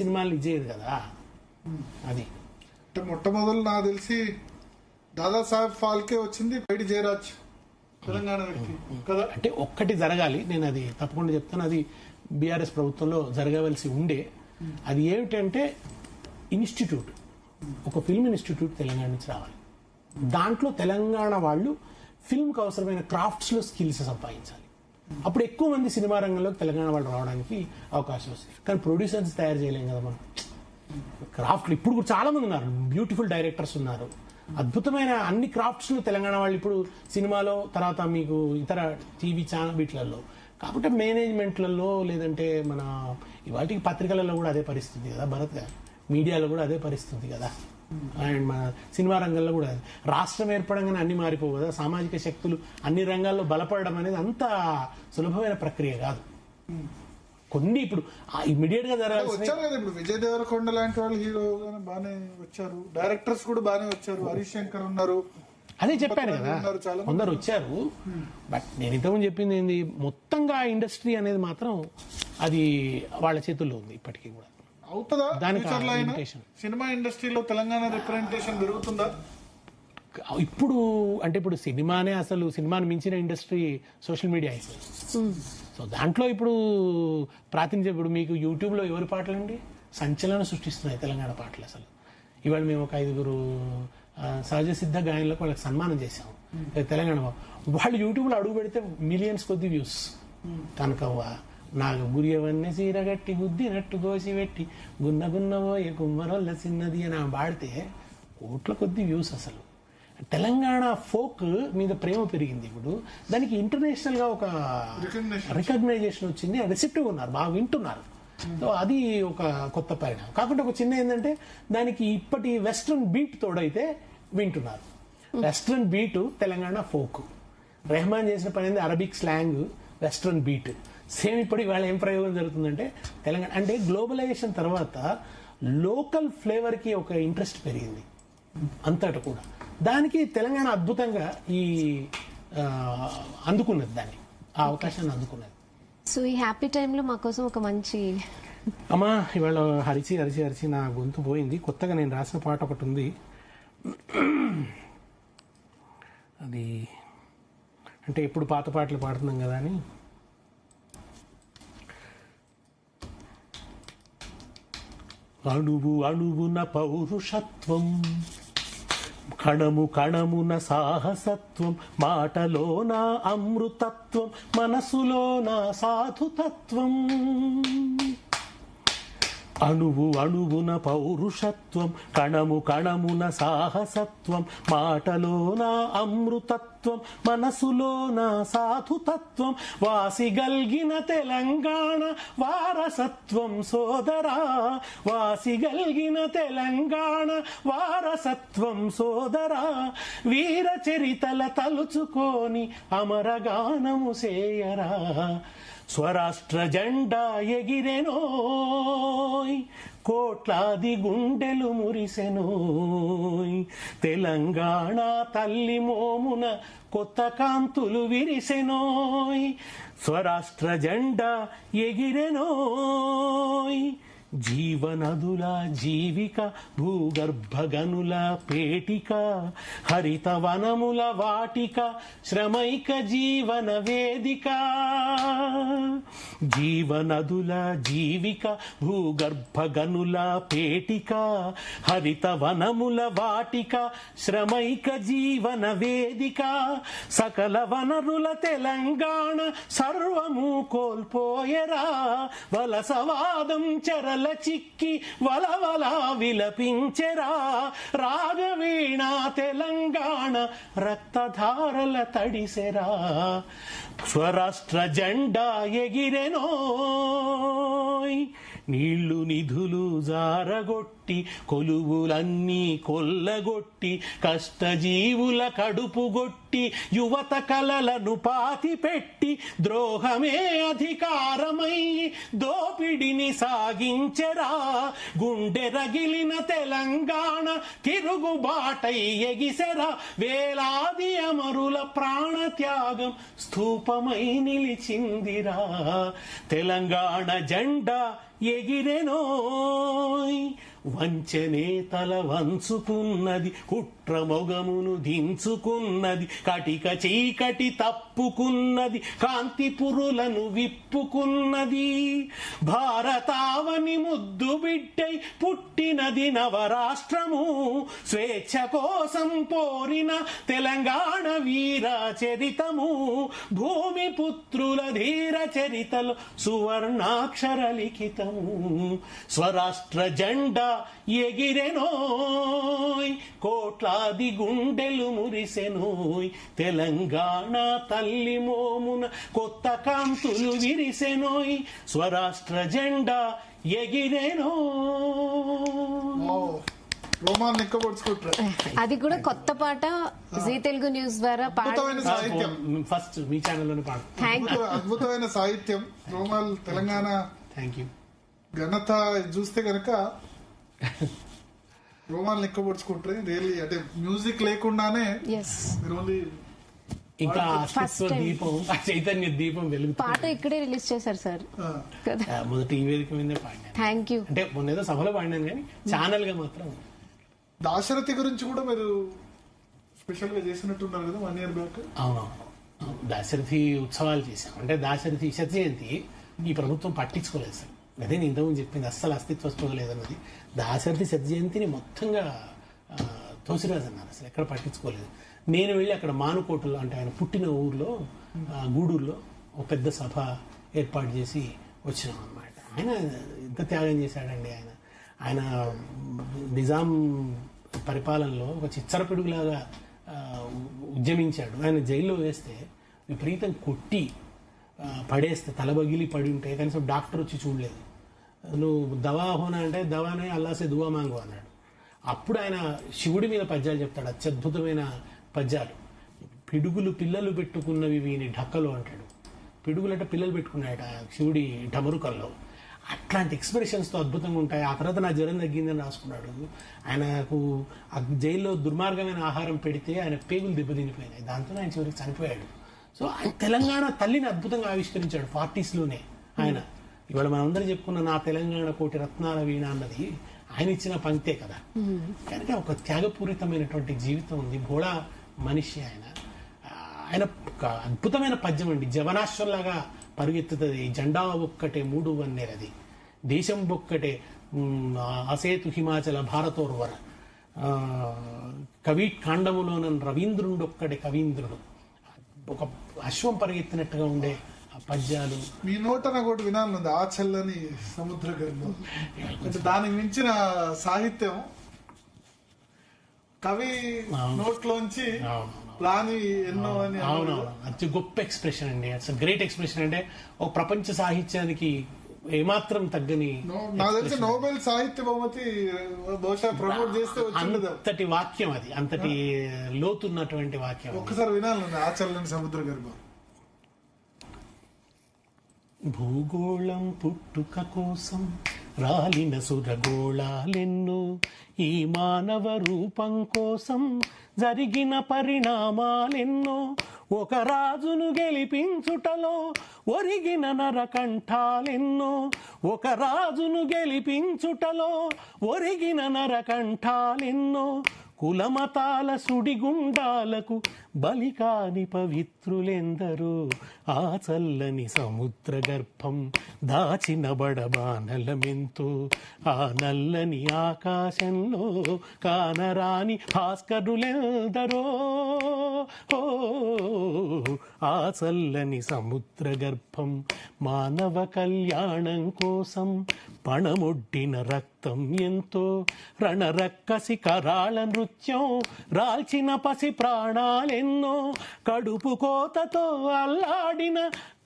సినిమాలు ఇచ్చేది కదా. అది మొట్టమొదలు నాకు తెలిసి దాదాసాహెబ్ ఫాల్కే వచ్చింది, పైడి జయరాజ్ తెలంగాణ వ్యక్తి కదా. అంటే ఒక్కటి జరగాలి, నేను అది తప్పకుండా చెప్తాను. అది బీఆర్ఎస్ ప్రభుత్వంలో జరగవలసి ఉండే. అది ఏమిటంటే ఇన్స్టిట్యూట్, ఒక ఫిల్మ్ ఇన్స్టిట్యూట్ తెలంగాణ నుంచి రావాలి. దాంట్లో తెలంగాణ వాళ్ళు ఫిల్మ్కి అవసరమైన క్రాఫ్ట్స్లో స్కిల్స్ సంపాదించాలి. అప్పుడు ఎక్కువ మంది సినిమా రంగంలోకి తెలంగాణ వాళ్ళు రావడానికి అవకాశం వస్తుంది. కానీ ప్రొడ్యూసర్స్ తయారు చేయలేం కదా మనం. క్రాఫ్ట్లు ఇప్పుడు కూడా చాలా మంది ఉన్నారు, బ్యూటిఫుల్ డైరెక్టర్స్ ఉన్నారు, అద్భుతమైన అన్ని క్రాఫ్ట్స్లో తెలంగాణ వాళ్ళు ఇప్పుడు సినిమాలో, తర్వాత మీకు ఇతర టీవీ ఛానల్ వీటిలలో. కాబట్టి మేనేజ్మెంట్లలో లేదంటే మన ఇవాళకి పత్రికలలో కూడా అదే పరిస్థితి కదా భరత్ గారు, మీడియాలో కూడా అదే పరిస్థితి కదా. అండ్ మన సినిమా రంగంలో కూడా రాష్ట్రం ఏర్పడంగానే అన్ని మారిపోవు కదా. సామాజిక శక్తులు అన్ని రంగాల్లో బలపడడం అనేది అంత సులభమైన ప్రక్రియ కాదు. కొన్ని ఇప్పుడు ఇమీడియట్ గా వచ్చారు కదా. ఇప్పుడు విజయ్ దేవరకొండ లాంటి వాళ్ళు హీరో బాగానే వచ్చారు, డైరెక్టర్స్ కూడా బాగానే వచ్చారు, హరీష్ శంకర్ ఉన్నారు. అదే చెప్పాను కదా, కొందరు వచ్చారు. బట్ నేను ఇంతకుముందు చెప్పింది ఏంది, మొత్తంగా ఇండస్ట్రీ అనేది మాత్రం అది వాళ్ళ చేతుల్లో ఉంది ఇప్పటికీ కూడా. అవుతుందా సినిమా ఇండస్ట్రీలో తెలంగాణ రిప్రజెంటేషన్ పెరుగుతుందా? ఇప్పుడు అంటే ఇప్పుడు సినిమానే, అసలు సినిమాని మించిన ఇండస్ట్రీ సోషల్ మీడియా అయిపోయింది. సో దాంట్లో ఇప్పుడు ప్రాతినిధ్యం, ఇప్పుడు మీకు యూట్యూబ్లో ఎవరి పాటలండి సంచలనం సృష్టిస్తున్నాయి తెలంగాణ పాటలు. అసలు ఇవాళ మేము ఒక 5 సహజ సిద్ధ గాయకులకు వాళ్ళకి సన్మానం చేశాము తెలంగాణ. వాళ్ళు యూట్యూబ్లో అడుగు పెడితే మిలియన్స్ కొద్ది వ్యూస్. కనకవ్వ నాకు గురియవన్నీ సీరగట్టి గుద్దినట్టు గోసి పెట్టి గున్న గున్నవోయే కుమ్మరొల్ల చిన్నది అని పాడితే కోట్ల కొద్ది వ్యూస్. అసలు తెలంగాణ ఫోక్ మీద ప్రేమ పెరిగింది. ఇప్పుడు దానికి ఇంటర్నేషనల్ గా ఒక రికగ్నైజేషన్ వచ్చింది, రిసెప్టివ్ ఉన్నారు, బాగా వింటున్నారు. సో అది ఒక కొత్త పరిణామం. కాకుండా ఒక చిన్న ఏంటంటే దానికి ఇప్పటి వెస్ట్రన్ బీట్ తోడైతే వింటున్నారు. Western beat Telangana folk. Rahman చేసిన పని ఏంది, Arabic slang, western beat. Same ఇప్పుడు ఇవాళ ఏం ప్రయోగం జరుగుతుందంటే తెలంగాణ అంటే గ్లోబలైజేషన్ తర్వాత లోకల్ ఫ్లేవర్కి ఒక ఇంట్రెస్ట్ పెరిగింది అంతటా కూడా. దానికి తెలంగాణ అద్భుతంగా అందుకున్నది, దాన్ని ఆ అవకాశాన్ని అందుకున్నది. సో ఈ హ్యాపీ టైంలో మా కోసం ఒక మంచి అమ్మా ఇవాళ హరిచి హరిచి హరిచి నా గొంతు పోయింది. కొత్తగా నేను రాసిన పాట ఒకటి ఉంది, అది అంటే ఎప్పుడు పాత పాటలు పాడుతున్నాం కదా అని. అణువు అణువున పౌరుషత్వం, కణము కణమున సాహసత్వం, మాటలోన అమృతత్వం, మనసులోన సాధుతత్వం. అణువు అణువున పౌరుషత్వం, కణము కణమున సాహసత్వం, మాటలోన అమృతత్వం, మనసులోన సాధుతత్వం. వాసిగల్గిన తెలంగాణ వారసత్వం సోదరా, వాసిగల్గిన తెలంగాణ వారసత్వం సోదరా. వీర చరితల తలుచుకొని అమరగానము సేయరా. స్వరాష్ట్ర జెండా ఎగిరెనోయ్, కోట్లాది గుండెలు మురిసెనోయ్. తెలంగాణ తల్లి మోమున కొత్త కాంతులు విరిసెనోయ్. స్వరాష్ట్ర జెండా ఎగిరెనోయ్. జీవనదుల జీవిక, భూగర్భగనుల పేటిక, హరిత వనముల వాటిక, శ్రమైక జీవన వేదిక. జీవనదుల జీవిక, భూగర్భగనుల పేటిక, హరిత వనముల వాటిక, శ్రమైక జీవన వేదిక. సకల వనరుల తెలంగాణ సర్వము కోల్పోయరా. వలసవాదం చెరల చిక్కి వలవల విలపించెరా. రాగవీణ తెలంగాణ రక్తధారల తడిసెరా. స్వరాష్ట్ర జెండా ఎగిరెనోయ్. నీళ్లు నిధులు జారగొట్టి, కొలువులన్నీ కొల్లగొట్టి, కష్టజీవుల కడుపుగొట్టి, యువత కలలను పాతిపెట్టి, ద్రోహమే అధికారమై దోపిడిని సాగించెరా. గుండె రగిలిన తెలంగాణ తిరుగుబాటై ఎగిసెరా. వేలాది అమరుల ప్రాణత్యాగం స్తూపమై నిలిచిందిరా. తెలంగాణ జెండా ఎగిరెనోయ్ వంచనే తల వంచుకున్నది, కుట్ర మొగమును దించుకున్నది, కటిక చీకటి తప్పుకున్నది, కాంతి పురులను విప్పుకున్నది. భారతావని ముద్దు బిడ్డై పుట్టినది నవరాష్ట్రము, స్వేచ్ఛ కోసం పోరిన తెలంగాణ వీర చరితము, భూమి పుత్రుల ధీర చరితలు సువర్ణాక్షర లిఖితము. స్వరాష్ట్ర జెండా ఎగిరెనోయ్ కోట్లాది గుండెలు మురిసెనోయ్, తెలంగాణ తల్లి మోమున కొత్త కాంతులు విరిసెనోయ్, స్వరాష్ట్ర జెండా ఎగిరెనోయ్. రోమాన్ నిక్కబొడుచుకుంటారు. అది కూడా కొత్త పాట జీ తెలుగు న్యూస్ ద్వారా అద్భుతమైన సాహిత్యం, ఫస్ట్ మీ ఛానల్లోనే పాడు. అద్భుతమైన సాహిత్యం. రోమాల్ తెలంగాణ థ్యాంక్ యూ. ఘనత చూస్తే గనక రోమాలు నిక్కబొడుచుకుంటారు. రియల్లీ అంటే మ్యూజిక్ లేకుండానే మీరు ఓన్లీ ఇంకా అస్తిత్వ దీపం, చైతన్య దీపం వెలుగు పాట ఇక్కడే రిలీజ్ చేశారు సార్ కదా. మొదటి ఈ వేదిక మీదే పాడినాను. Thank you. అంటే మొన్న ఏదో సభలో పాడినాను కానీ ఛానల్ గా మాత్రం. దాశరథి గురించి కూడా మీరు స్పెషల్ గా చేసినట్టున్నారు కదా 1 year బ్యాక్. అవునవును, దాశరథి ఉత్సవాలు చేశాం. అంటే దాశరథి శత జయంతి ఈ ప్రభుత్వం పట్టించుకోలేదు సార్. అదే నేను ఇంతకుముందు చెప్పింది, అస్సలు అస్తిత్వ స్పృహ లేదన్నది. దాశరథి శత జయంతిని మొత్తంగా తోసిరాజు అన్నారు, అసలు ఎక్కడ పట్టించుకోలేదు. నేను వెళ్ళి అక్కడ మానుకోటలో, అంటే ఆయన పుట్టిన ఊర్లో గూడూరులో ఒక పెద్ద సభ ఏర్పాటు చేసి వచ్చినాం అనమాట. ఆయన ఎంత త్యాగం చేశాడండి. ఆయన నిజాం పరిపాలనలో ఒక చిచ్చరపిడుగులాగా ఉద్యమించాడు. ఆయన జైల్లో వేస్తే విపరీతం కొట్టి పడేస్తే, తలబగిలి పడి ఉంటే కనీసం డాక్టర్ వచ్చి చూడలేదు. నువ్వు దవా హోనా అంటే దవానే అల్లాసే దువా మాంగు అన్నాడు. అప్పుడు ఆయన శివుడి మీద పద్యాలు చెప్తాడు, అత్యద్భుతమైన పద్యాలు. పిడుగులు పిల్లలు పెట్టుకున్నవి వీని ఢక్కలో అంటాడు. పిడుగులు అంటే పిల్లలు పెట్టుకున్నాయట శివుడి ఢమరుకల్లో. అట్లాంటి ఎక్స్ప్రెషన్స్తో అద్భుతంగా ఉంటాయి. ఆ తర్వాత నా జ్వరం తగ్గిందని రాసుకున్నాడు. ఆయనకు ఆ జైల్లో దుర్మార్గమైన ఆహారం పెడితే ఆయన పేగులు దెబ్బతినిపోయినాయి. దాంతో ఆయన చివరికి చనిపోయాడు. సో ఆయన తెలంగాణ తల్లిని అద్భుతంగా ఆవిష్కరించాడు 40s లోనే ఆయన. ఇవాళ మనందరం చెప్పుకున్న నా తెలంగాణ కోటి రత్నాల వీణ అన్నది ఆయన ఇచ్చిన పంక్తే కదా. కనుక ఒక త్యాగపూరితమైనటువంటి జీవితం ఉంది. భోళా మనిషి ఆయన. ఆయన ఒక అద్భుతమైన పద్యం అండి. జవనాశ్వంలాగా పరుగెత్తుతుంది. జెండా ఒక్కటే 3 వన్నెలది, దేశం ఒక్కటే అసేతు హిమాచల భారతోర్వర, కవి కాండములోన రవీంద్రుడొక్కడే కవీంద్రుడు. ఒక అశ్వం పరిగెత్తినట్టుగా ఉండే ఆ పద్యాలు. మీ నోటన కూడా వినాలనుంది, ఆ చల్లని సముద్ర గర్భం. అంటే దానికి మించిన సాహిత్యం కవి నోట్లోంచి ప్లాని ఎన్నో అని. అవునవును, అతి గొప్ప ఎక్స్ప్రెషన్ అండి. అట్స్ గ్రేట్ ఎక్స్ప్రెషన్. అంటే ఒక ప్రపంచ సాహిత్యానికి ఏమాత్రం తగ్గని. నాకు తెలిసి నోబెల్ సాహిత్య బహుమతి బహుశా ప్రమోట్ చేస్తే వచ్చింది. అంతటి వాక్యం అది, అంతటి లోతున్నటువంటి వాక్యం. ఒక్కసారి వినాలి, ఆ చల్లని సముద్ర గర్భం. భూగోళం పుట్టుక కోసం రాలిన సురగోళాలెన్నో, ఈ మానవ రూపం కోసం జరిగిన పరిణామాలెన్నో, ఒక రాజును గెలిపించుటలో ఒరిగిన నరకంఠాలెన్నో, ఒక రాజును గెలిపించుటలో ఒరిగిన నరకంఠాలెన్నో, కులమతాల సుడిగుండాలకు బలికాని పవిత్రులెందరో, ఆ చల్లని సముద్ర గర్భం దాచిన బడబానలమెంతో, ఆ నల్లని ఆకాశంలో కానరాని భాస్కరులెందరో, ఆ చల్లని సముద్ర గర్భం మానవ కళ్యాణం కోసం పణమొడ్డిన రక్తం ఎంతో, రణరక్కసి కరాళ నృత్యం రాల్చిన పసి ప్రాణాలెన్నో, కడుపు కోతతో అల్లాడిన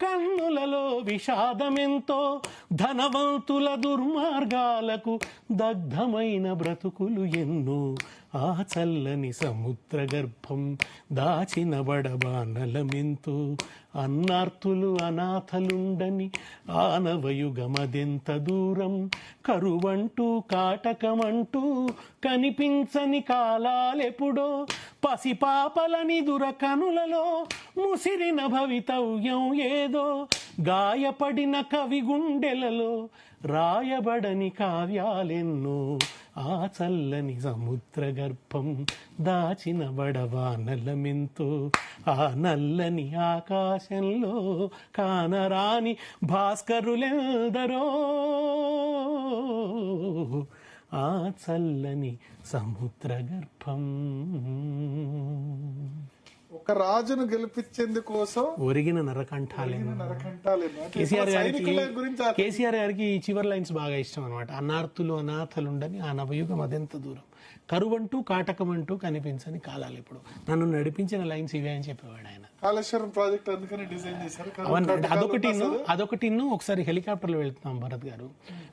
కన్నులలో విషాదమెంతో, ధనవంతుల దుర్మార్గాలకు దగ్ధమైన బ్రతుకులు ఎన్నో, ఆ చల్లని సముద్ర గర్భం దాచిన బడబానలమెంతో, అన్నార్తులు అనాథలుండని ఆనవయుగమదెంత దూరం, కరువంటూ కాటకమంటూ కనిపించని కాలాలెప్పుడో, పసిపాపలని దురకనులలో ముసిరిన భవితవ్యం ఏదో, గాయపడిన కవి గుండెలలో రాయబడని కావ్యాలెన్నో, ఆ చల్లని సముద్ర గర్భం దాచిన బడవానలమెంతో, ఆ నల్లని ఆకాశంలో కానరాని భాస్కరులెందరో, ఆ చల్లని సముద్ర గర్భం. ఒక రాజును గెలిపించేందుకోసం ఒరిగిన నరకంఠాలేను. నరకంటాలేను. అంటే కేసీఆర్ సైనికుల గురించి గారికి ఈ చివరి లైన్స్ బాగా ఇష్టం అనమాట. అనార్తులు అనాథలుండని ఆ నవయుగం అదెంత దూరం, కరువంటూ కాటకమంటూ కనిపించని కాలాలు ఇప్పుడు, నన్ను నడిపించిన లైన్స్ ఇవే అని చెప్పేవాడు ఆయన. కాళేశ్వరం ప్రాజెక్ట్ అందుకని డిజైన్ చేశారు. అదొకటి ఒకసారి హెలికాప్టర్లో వెళ్తున్నాం భరత్ గారు,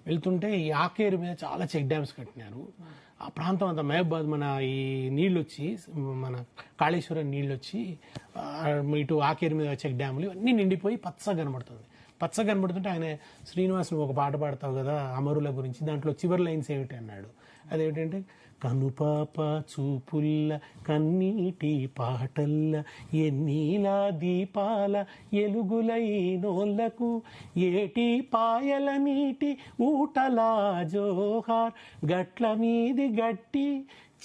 వెళ్తుంటే ఈ ఆకేరు మీద చాలా చెక్ డ్యామ్స్ కట్టినారు. ఆ ప్రాంతం అంతా మహబాద్ మన ఈ నీళ్ళు వచ్చి, మన కాళేశ్వరం నీళ్ళు వచ్చి ఇటు ఆకేరు మీద చెక్ డ్యాములు ఇవన్నీ నిండిపోయి పచ్చగా కనబడుతుంటే ఆయన శ్రీనివాస్ నువ్వు ఒక పాట పాడతావు కదా అమరుల గురించి, దాంట్లో చివరి లైన్స్ ఏమిటి అన్నాడు. అదేమిటంటే, కనుపాప చూపుల్ల కన్నీటి పాటల్ల ఎన్నీలా దీపాల ఎలుగులైనోళ్లకు, ఏటి పాయల నీటి ఊటలా జోహార్, గట్ల మీది గట్టి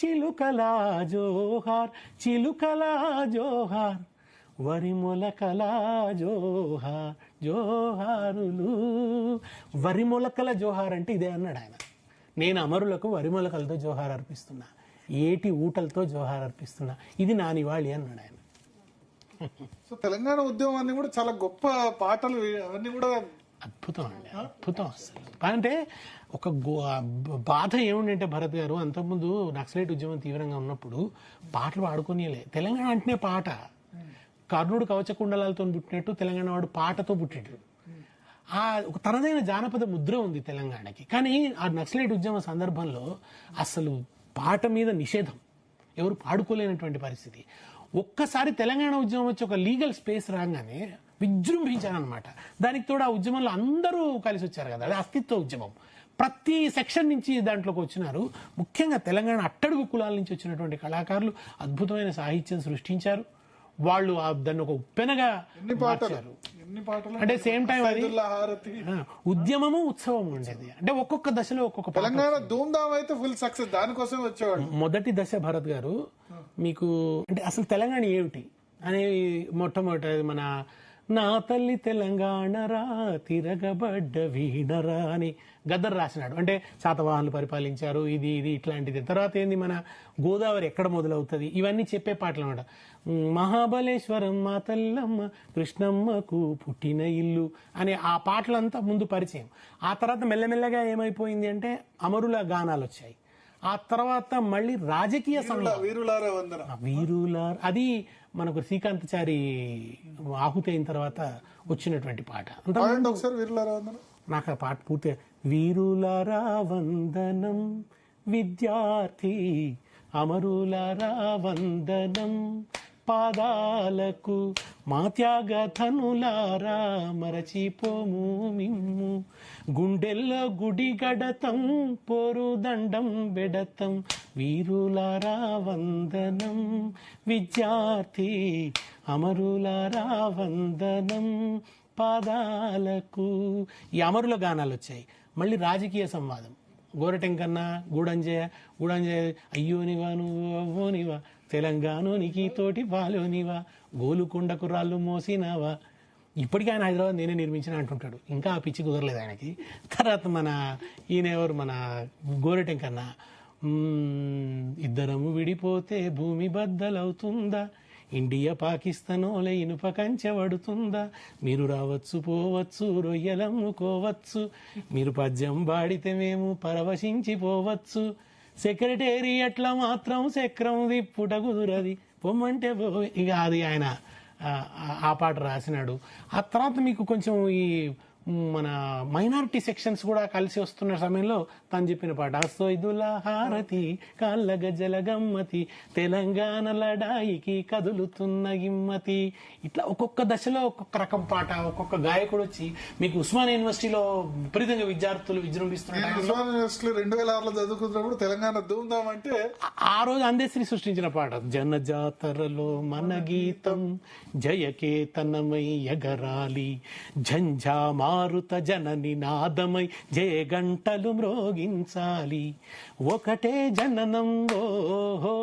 చిలుకలా జోహార్, చిలుకలా జోహార్, వరి మొలకల జోహార్ జోహారులు. వరి మొలకల జోహార్ అంటే ఇదే అన్నాడు ఆయన. నేను అమరులకు వరి మొలకలతో జోహార్ అర్పిస్తున్నా, ఏటి ఊటలతో జోహార్ అర్పిస్తున్నా, ఇది నా నివాళి అన్నాడు ఆయన. సో తెలంగాణ ఉద్యమాన్ని కూడా చాలా గొప్ప పాటలు అవన్నీ కూడా అద్భుతం అండి, అద్భుతం అసలు. అంటే ఒక బాధ ఏముండంటే భరత్ గారు, అంతకుముందు నక్సలైట్ ఉద్యమం తీవ్రంగా ఉన్నప్పుడు పాటలు పాడుకోనియలే. తెలంగాణ అంటేనే పాట. కర్ణుడు కవచకుండలాలతో పుట్టినట్టు తెలంగాణ వాడు పాటతో పుట్టినట్టు ఆ ఒక తనదైన జానపద ముద్ర ఉంది తెలంగాణకి. కానీ ఆ నక్సలైట్ ఉద్యమ సందర్భంలో అసలు పాట మీద నిషేధం, ఎవరు పాడుకోలేనటువంటి పరిస్థితి. ఒక్కసారి తెలంగాణ ఉద్యమం వచ్చి ఒక లీగల్ స్పేస్ రాగానే విజృంభించారనమాట. దానికి తోడు ఆ ఉద్యమంలో అందరూ కలిసి వచ్చారు కదా, అది అస్తిత్వ ఉద్యమం. ప్రతి సెక్షన్ నుంచి దాంట్లోకి వచ్చినారు. ముఖ్యంగా తెలంగాణ అట్టడుగు కులాల నుంచి వచ్చినటువంటి కళాకారులు అద్భుతమైన సాహిత్యం సృష్టించారు. వాళ్ళు దాన్ని ఒక ఉప్పెనగా మార్చారు. అంటే సేమ్ టైం అది ఉద్యమము ఉత్సవం ఉండేది. అంటే ఒక్కొక్క దశలో ఒక్కొక్క తెలంగాణ ధూమ్ధామ్ అయితే ఫుల్ సక్సెస్, దానికోసం వచ్చేవాడు. మొదటి దశ భరత్ గారు మీకు అంటే అసలు తెలంగాణ ఏమిటి అనేది మొట్టమొదటి మన నా తల్లి తెలంగాణరా తిరగబడ్డ వీణరా అని గద్దర్ రాసినాడు. అంటే శాతవాహనులు పరిపాలించారు, ఇది ఇట్లాంటిది. తర్వాత ఏంది, మన గోదావరి ఎక్కడ మొదలవుతుంది, ఇవన్నీ చెప్పే పాటలు అన్నమాట. మహాబలేశ్వరం మా తల్లమ్మ కృష్ణమ్మకు పుట్టిన ఇల్లు అనే ఆ పాటలంతా ముందు పరిచయం. ఆ తర్వాత మెల్లమెల్లగా ఏమైపోయింది అంటే అమరుల గానాలు వచ్చాయి. ఆ తర్వాత మళ్ళీ రాజకీయ వీరులార అది మనకు శ్రీకాంతచారి ఆహుతి అయిన తర్వాత వచ్చినటువంటి పాట. నాకు ఆ పాట పూర్తి వీరులారా వందనం విద్యార్థి అమరులారా వందనం పాదాలకు మా త్యాగధనులారా మరచిపోము మిమ్ము గుండెల్లో గుడి గడతం పోరుదండం బెడతం వీరులారా వందనం విద్యార్థి అమరులారా వందనం పాదాలకు. ఈ అమరుల గానాలు వచ్చాయి. మళ్ళీ రాజకీయ సంవాదం, గోరటెంకన్నా గూడంజయ అయ్యోనివా నువ్వోనివా తెలంగాణోనికి తోటి పాలోనివా గోలుకొండకు రాళ్ళు మోసినావా. ఇప్పటికీ ఆయన హైదరాబాద్ నేనే నిర్మించిన అంటుంటాడు. ఇంకా ఆ పిచ్చి కుదరలేదు ఆయనకి. తర్వాత మన ఈయనెవరు, మన గోరటెంకన్నా ఇద్దరము విడిపోతే భూమి బద్దలవుతుందా, ఇండియా పాకిస్తానోలే ఇనుప కంచె పడుతుందా, మీరు రావచ్చు పోవచ్చు రొయ్యలమ్ముకోవచ్చు, మీరు పద్యం బాడితే మేము పరవశించిపోవచ్చు, సెక్రటేరియట్ల మాత్రం చక్రం దిప్పుట కుదురది పొమ్మంటే ఇక అది ఆయన ఆ పాట రాసినాడు. ఆ తర్వాత మీకు కొంచెం ఈ మన మైనారిటీ సెక్షన్స్ కూడా కలిసి వస్తున్న సమయంలో తను చెప్పిన పాట సొయ్దుల హారతి కాళ్ళ గజ్జల గమ్మతి తెలంగాణ లడాయికి కదులుతున్న గిమ్మతి. ఇట్లా ఒక్కొక్క దశలో ఒక్కొక్క రకం పాట, ఒక్కొక్క గాయకుడు వచ్చి మీకు ఉస్మానియా యూనివర్సిటీలో విపరీతంగా విద్యార్థులు విజృంభిస్తున్నారు. ఉస్మానియా యూనివర్సిటీలో 2006లో చదువుకున్నప్పుడు తెలంగాణ ధూమ్ధాం అంటే ఆ రోజు అందశ్రీ సృష్టించిన పాట జనజాతరలో మన గీతం జయకేతనమై ఎగరాలి ఝంఝా మారుత జనని నాదమై జయ గంటలు మ్రోగించాలి ఒకటే జననం ఓహో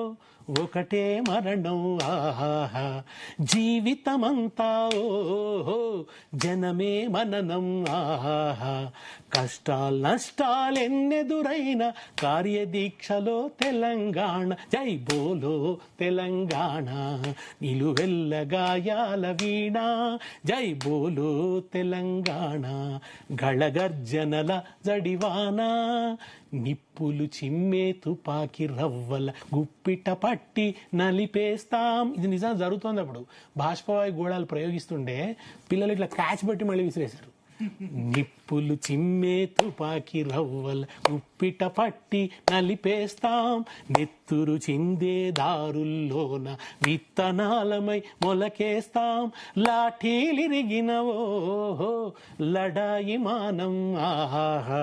ఒకటే మరణం ఆహా జీవితమంతా ఓహో జనమే మననం ఆహా కష్టాలు నష్టాలెన్నెదురైన కార్యదీక్షలో తెలంగాణ జై బోలో తెలంగాణ నిలువెల్ల గాయాల వీణ జై బోలో తెలంగాణ గళగర్జనల జడివాన నిప్పులు చిమ్మే తుపాకి రవ్వల గుప్పిట పట్టి నలిపేస్తాం. ఇది నిజంగా జరుగుతోంది. అప్పుడు బాష్పవాయు గోళాలు ప్రయోగిస్తుండే పిల్లలు ఇట్లా క్యాచ్ పెట్టి మళ్ళీ విసిరేశారు. నిప్పులు చిమ్మే తుపాకి రవ్వల గుప్పిట పట్టి నలిపేస్తాం నెత్తురు చిందే దారుల్లోన విత్తనాలమై మొలకేస్తాం లాఠీలిరిగిన ఓహో లడాయి మానం ఆహా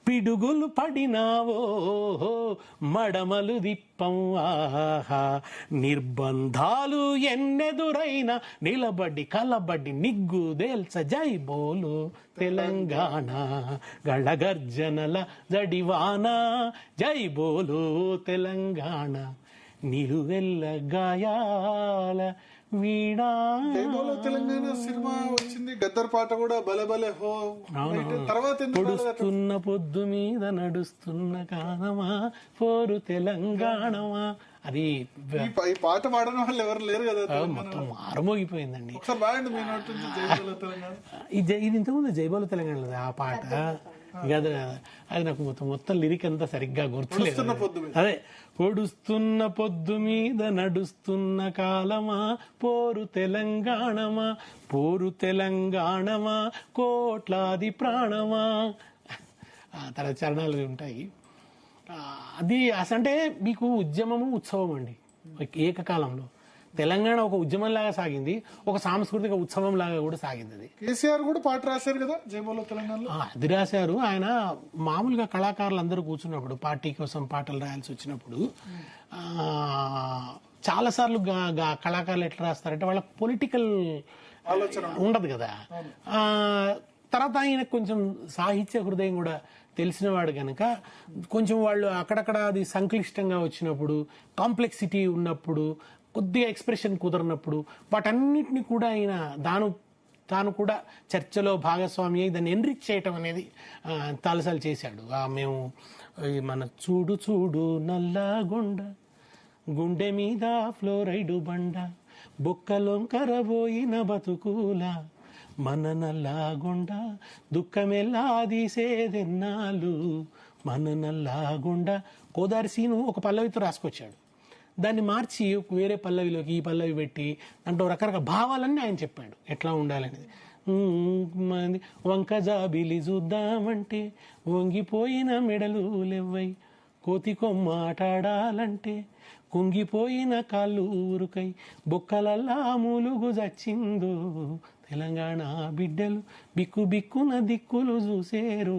పిడుగులు పడినావో మడమలు దిప్పం ఆహా నిర్బంధాలు ఎన్నెదురైనా నిలబడి కలబడి నిగ్గు దేల్చ జై బోలు తెలంగాణ గళగర్జనల జడివాన జై బోలు తెలంగాణ నిలువెల్ల గాయాల వీణా. జైబోలో తెలంగాణ సినిమా వచ్చింది, గద్దర్ పాట కూడా భలే భలే హో. తర్వాత పొడుస్తున్న పొద్దు మీద నడుస్తున్న కానమా పోరు తెలంగాణమా. అది ఈ పాట పాడని వాళ్ళు ఎవరు లేరు కదా, మొత్తం మారుమోగిపోయిందండి. ఒకసారి బాగుంది మీ నోటి నుంచి జైబోలో తెలంగాణ. ఇది ఇంతకుముందు జైబోలో తెలంగాణ ఆ పాట అది నాకు మొత్తం లిరిక్ అంతా సరిగ్గా గుర్తులేదు. అదే పొడుస్తున్న పొద్దు మీద నడుస్తున్న కాలమా పోరు తెలంగాణమా పోరు తెలంగాణమా కోట్లాది ప్రాణమా. తర్వాత చరణాలు ఉంటాయి. అది అంటే మీకు ఉద్యమము ఉత్సవం అండి ఏకకాలంలో. తెలంగాణ ఒక ఉద్యమం లాగా సాగింది, ఒక సాంస్కృతిక ఉత్సవం లాగా కూడా సాగింది. అది కేసీఆర్ కూడా పాట రాశారు కదా జైబోలో తెలంగాణలో. అది రాశారు ఆయన. మామూలుగా కళాకారులు అందరూ కూర్చున్నప్పుడు పార్టీ కోసం పాటలు రాయాల్సి వచ్చినప్పుడు చాలా సార్లు కళాకారులు ఎట్లా రాస్తారంటే వాళ్ళకి పొలిటికల్ ఆలోచన ఉండదు కదా. తర్వాత ఆయన కొంచెం సాహిత్య హృదయం కూడా తెలిసినవాడు కనుక కొంచెం వాళ్ళు అక్కడక్కడ అది సంక్లిష్టంగా వచ్చినప్పుడు, కాంప్లెక్సిటీ ఉన్నప్పుడు, కొద్దిగా ఎక్స్ప్రెషన్ కుదరనప్పుడు వాటన్నిటిని కూడా ఆయన తాను కూడా చర్చలో భాగస్వామి అయి దాన్ని ఎన్రిచ్ చేయటం అనేది చాలాసార్లు చేశాడు. మేము మన చూడు చూడు నల్లగొండ గుండె మీద ఫ్లోరైడు బండ బొక్కలొంకరబోయిన బతుకుల మన నల్లగొండ దుఃఖమెల్లా తీసేదెన్నాళ్ళు మన నల్లగొండ కోదారిసీను ఒక పల్లవితో రాసుకొచ్చాడు. దాన్ని మార్చి వేరే పల్లవిలోకి ఈ పల్లవి పెట్టి దాంట్లో రకరకాల భావాలన్నీ ఆయన చెప్పాడు ఎట్లా ఉండాలనేది. వంక జాబిలి చూద్దామంటే వంగిపోయిన మెడలు లెవ్వై కోతి కొమ్మాటాడాలంటే కుంగిపోయిన కాళ్ళు ఊరుకై బొక్కలల్లా మూలుగు చచ్చిందో తెలంగాణ బిడ్డలు బిక్కు బిక్కున దిక్కులు చూసేరు.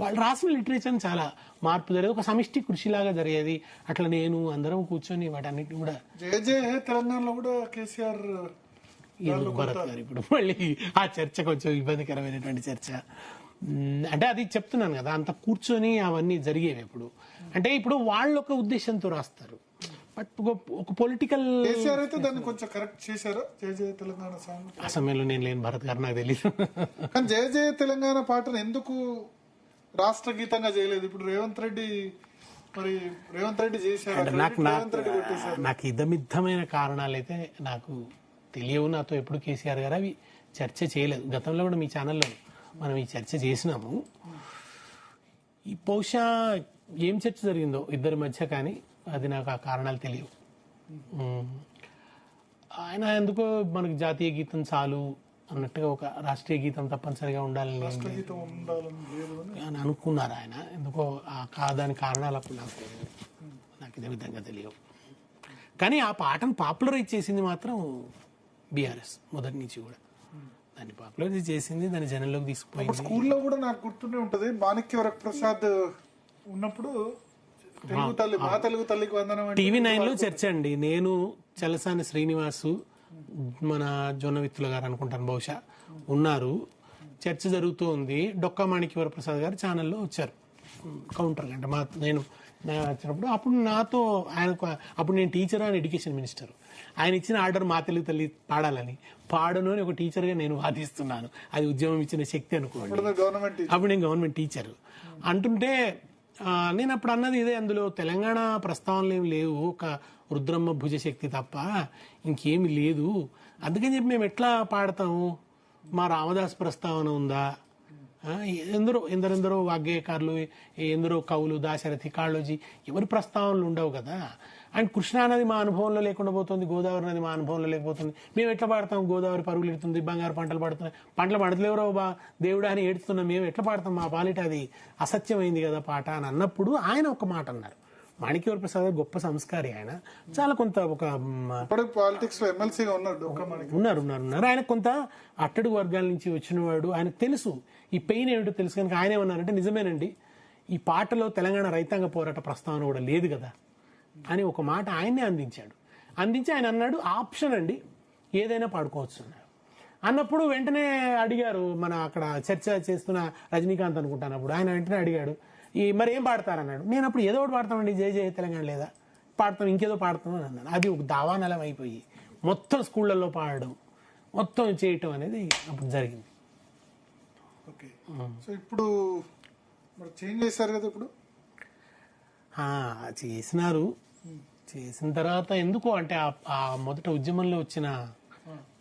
వాళ్ళు రాసిన లిటరేచర్ చాలా మార్పు జరిగేది, ఒక సమిష్టి కృషిలాగా జరిగేది. అట్లా నేను అందరం కూర్చొని వాటన్నిటిని కూడా తెలంగాణలో కూడా కేసీఆర్ భరత్ గారు ఇప్పుడు మళ్ళీ ఆ చర్చ కొంచెం ఇబ్బందికరమైనటువంటి చర్చ. అంటే అది చెప్తున్నాను కదా, అంత కూర్చొని అవన్నీ జరిగేవి. ఇప్పుడు అంటే ఇప్పుడు వాళ్ళు ఒక ఉద్దేశంతో రాస్తారు, బట్ ఒక పొలిటికల్ కేసీఆర్ అయితే దాన్ని కొంచెం కరెక్ట్ చేశారు. జయ జయ తెలంగాణ సాంగ్ ఆ సమయంలో నేను లేని భరత్ గారు నాకు తెలియదు. కానీ జయ జయ తెలంగాణ పాటను ఎందుకు రాష్ట్ర గీతంగా చేయలేదు? ఇప్పుడు రేవంత్ రెడ్డి చేశారు. నాకు ఇదమిద్దమైన కారణాలు అయితే నాకు తెలియవు. నాతో ఎప్పుడు కేసీఆర్ గారు అవి చర్చ చేయలేదు. గతంలో కూడా మీ ఛానల్లో మనం ఈ చర్చ చేసినాము. ఈ బహుశా ఏం చర్చ జరిగిందో ఇద్దరి మధ్య, కానీ అది నాకు ఆ కారణాలు తెలియవు. ఆయన ఎందుకో మనకు జాతీయ గీతం చాలు అన్నట్టుగా ఒక రాష్ట్రీయ గీతం తప్పనిసరిగా ఉండాలని ఏం లేదు గీతం ఉండాలని లేదు అని అని అనుకున్నారు ఆయన. ఎందుకో దాని కారణాలు అప్పుడు నాకు ఇదే విధంగా తెలియవు. కానీ ఆ పాటను పాపులరైజ్ చేసింది మాత్రం బీఆర్ఎస్ మొదటి నుంచి కూడా. దాన్ని పాపులరైజ్ చేసింది, దాన్ని జనంలోకి తీసుకుపోయింది. స్కూల్లో కూడా నాకు గుర్తుండే ఉంటది, మాణిక్య వరప్రసాద్ ఉన్నప్పుడు తెలుగు తల్లి, మా తెలుగు తల్లికి వందనం అంటే TV9 లో చర్చ అండి. నేను, చలసాని శ్రీనివాసు, మన జొన్నవిత్తుల గారు అనుకుంటాను బహుశా ఉన్నారు. చర్చ జరుగుతూ ఉంది. డొక్కా మాణిక్య వరప్రసాద్ గారు ఛానల్లో వచ్చారు కౌంటర్ అంటే నేను వచ్చినప్పుడు. అప్పుడు నాతో ఆయనకు, అప్పుడు నేను టీచర్ అండ్ ఎడ్యుకేషన్ మినిస్టర్. ఆయన ఇచ్చిన ఆర్డర్ మా తెలుగు తల్లి పాడాలని, పాడను అని ఒక టీచర్గా నేను వాదిస్తున్నాను. అది ఉద్యమం ఇచ్చిన శక్తి అనుకోండి. అప్పుడు నేను గవర్నమెంట్ టీచర్ అంటుంటే నేను అప్పుడు అన్నది ఇదే, అందులో తెలంగాణ ప్రస్తావనలు ఏమి లేవు, ఒక రుద్రమ్మ భుజశక్తి తప్ప ఇంకేమి లేదు. అందుకని చెప్పి మేము ఎట్లా పాడతాము? మా రామదాస్ ప్రస్తావన ఉందా? ఎందరెందరో వాగ్గేయకారులు, ఎందరో కవులు, దాశరథి, కాళోజీ, ఎవరి ప్రస్తావనలు ఉండవు కదా. అండ్ కృష్ణా నది మా అనుభవంలో లేకుండా పోతుంది, గోదావరి నది మా అనుభవంలో లేకపోతుంది. మేము ఎట్లా పాడతాం? గోదావరి పరుగులు ఎడుతుంది, బంగారు పంటలు పడుతున్నాయి, పంటలు పడతలేవరో దేవుడా అని ఏడుస్తున్నాం, మేము ఎట్లా పాడతాం? మా పాలిట అది అసత్యమైంది కదా పాట అని అన్నప్పుడు ఆయన ఒక మాట అన్నారు. మాణిక్య వరప్రసాద్ గొప్ప సంస్కారి ఆయన, చాలా కొంత ఒక పాలిటిక్స్ లో ఎమ్మెల్సీగా ఉన్నారు. ఆయన కొంత అట్టడుగు వర్గాల నుంచి వచ్చినవాడు, ఆయనకు తెలుసు ఈ పెయిన్ ఏమిటో తెలుసు. కనుక ఆయన ఏమన్నారంటే, నిజమేనండి, ఈ పాటలో తెలంగాణ రైతాంగ పోరాట ప్రస్తావన కూడా లేదు కదా అని ఒక మాట ఆయన్నే అందించి ఆయన అన్నాడు, ఆప్షన్ అండి, ఏదైనా పాడుకోవచ్చు అన్నాడు. అన్నప్పుడు వెంటనే అడిగారు, మన అక్కడ చర్చ చేస్తున్న రజనీకాంత్ అనుకుంటానప్పుడు, ఆయన వెంటనే అడిగాడు, మరి ఏం పాడతారన్నాడు. నేను అప్పుడు ఏదో ఒకటి పాడతామండి, జై జయ తెలంగాణ లేదా పాడతాం, ఇంకేదో పాడతాం అని అన్నాను. అది ఒక దావానలం అయిపోయి మొత్తం స్కూళ్ళల్లో పాడడం, మొత్తం చేయటం అనేది అప్పుడు జరిగింది. ఓకే, సో ఇప్పుడు చేంజ్ చేశారు కదా, ఇప్పుడు చేసిన తర్వాత ఎందుకో అంటే ఆ మొదట ఉద్యమంలో వచ్చిన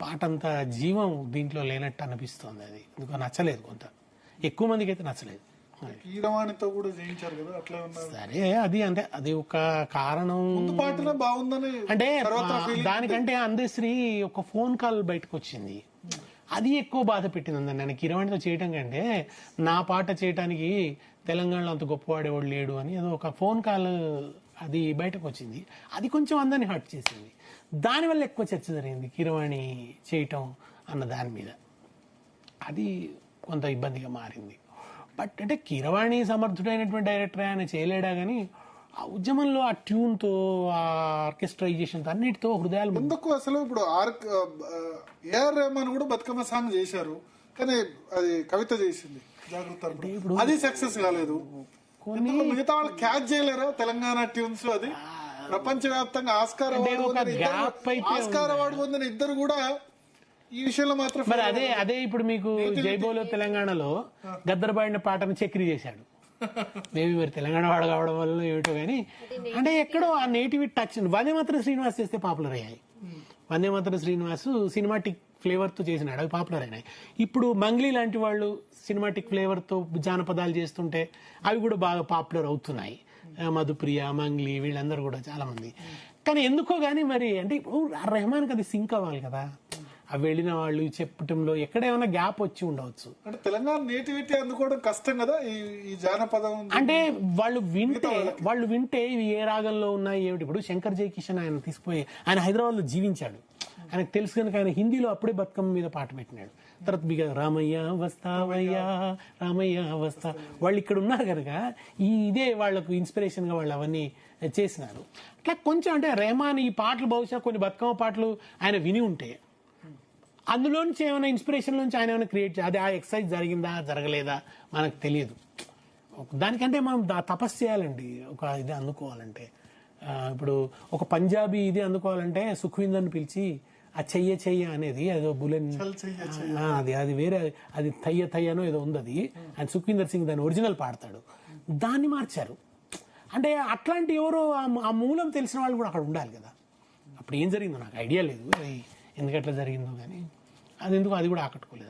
పాట అంతా జీవం దీంట్లో లేనట్టు అనిపిస్తుంది. అది ఎందుకో నచ్చలేదు, కొంత ఎక్కువ మందికి అయితే నచ్చలేదు. కీరవాణితో కూడా చేయించారు కదా, అట్లా సరే, అది ఒక కారణం. బాగుందని అంటే దానికంటే అందశ్రీ ఒక ఫోన్ కాల్ బయటకు వచ్చింది, అది ఎక్కువ బాధ పెట్టింది. నేను కీరవాణితో చేయటం కంటే నా పాట చేయటానికి తెలంగాణలో అంత గొప్పవాడేవాడు లేడు అని ఏదో ఒక ఫోన్ కాల్ అది బయటకు వచ్చింది. అది కొంచెం అందరిని హర్ట్ చేసింది. దానివల్ల ఎక్కువ చర్చ జరిగింది కీరవాణి చేయటం అన్న దాని మీద. అది కొంత ఇబ్బందిగా మారింది. బట్ అంటే కీరవాణి సమర్థుడైనటువంటి డైరెక్టర్, ఆయన చేయలేడా కానీ ఆ ఉద్యమంలో ఆ ట్యూన్తో, ఆ ఆర్కెస్ట్రైజేషన్తో, అన్నిటితో హృదయాలు ఎందుకు అసలు. ఇప్పుడు ఏఆర్ రెహమాన్ కూడా బతుకమ్మ సాంగ్ చేశారు, కానీ అది కవిత చేసింది జాగ్రత్త, ఇప్పుడు అది సక్సెస్ కాలేదు. మిగతా వాళ్ళు క్యాచ్ చేయలేరా తెలంగాణ ట్యూన్స్? అది ప్రపంచవ్యాప్తంగా ఆస్కార్ అవార్డు పొందిన ఇద్దరు కూడా ఈ విషయంలో మాత్రం. మరి అదే ఇప్పుడు మీకు జైబోలో తెలంగాణలో గద్దరబాడిన పాటను చక్రి చేశాడు. మేబీ మరి తెలంగాణ వాడు కావడం వల్ల ఏమిటో కానీ, అంటే ఎక్కడో ఆ నేటివిటీ టచ్. వందే మాత్రం శ్రీనివాస్ చేస్తే పాపులర్ అయ్యాయి. వందే మాత్రం శ్రీనివాస్ సినిమాటిక్ ఫ్లేవర్తో చేసినాడు, అవి పాపులర్ అయినాయి. ఇప్పుడు మంగ్లీ లాంటి వాళ్ళు సినిమాటిక్ ఫ్లేవర్తో జానపదాలు చేస్తుంటే అవి కూడా బాగా పాపులర్ అవుతున్నాయి. మధుప్రియ, మంగ్లీ, వీళ్ళందరూ కూడా చాలా మంది. కానీ ఎందుకో కానీ మరి అంటే రెహమాన్కి అది సింక్ అవ్వాలి కదా, అవి వెళ్ళిన వాళ్ళు చెప్పటంలో ఎక్కడేమైనా గ్యాప్ వచ్చి ఉండవచ్చు. అంటే తెలంగాణ నేటివిటీ అందుకోవడం కష్టం కదా ఈ జానపదం. అంటే వాళ్ళు వింటే ఇవి ఏ రాగంలో ఉన్నాయి ఏమిటి. ఇప్పుడు శంకర్ జయకిషన్ ఆయన తీసుకుపోయి, ఆయన హైదరాబాద్లో జీవించాడు, ఆయనకు తెలుసు కనుక ఆయన హిందీలో అప్పుడే బతుకమ్మ మీద పాట పెట్టినాడు. తర్వాత బిగా రామయ్య వస్తావయ్యా, రామయ్య వస్తా, వాళ్ళు ఇక్కడ ఉన్నారు కనుక ఇదే వాళ్లకు ఇన్స్పిరేషన్ గా వాళ్ళు అవన్నీ చేసినారు. అట్లా కొంచెం అంటే రెహమాన్ ఈ పాటలు బహుశా కొన్ని బతుకమ్మ పాటలు ఆయన విని ఉంటే అందులోంచి ఏమైనా ఇన్స్పిరేషన్ నుంచి ఆయన ఏమైనా క్రియేట్ అది ఆ ఎక్సర్సైజ్ జరిగిందా జరగలేదా మనకు తెలియదు. దానికంటే మనం తపస్సు చేయాలండి ఒక ఇది అందుకోవాలంటే. ఇప్పుడు ఒక పంజాబీ ఇది అందుకోవాలంటే సుఖ్వీందర్ని పిలిచి ఆ చెయ్య అనేది అదో బులెన్, అది వేరే, అది తయ్యనో ఏదో ఉంది, అది ఆయన సుఖ్వీందర్ సింగ్ దాన్ని ఒరిజినల్ పాడతాడు, దాన్ని మార్చారు. అంటే అట్లాంటి ఎవరో ఆ మూలం తెలిసిన వాళ్ళు కూడా అక్కడ ఉండాలి కదా. అప్పుడు ఏం జరిగిందో నాకు ఐడియా లేదు, అది ఎందుకట్లా జరిగిందో కానీ అది ఎందుకు అది కూడా ఆకట్టుకోలేదు.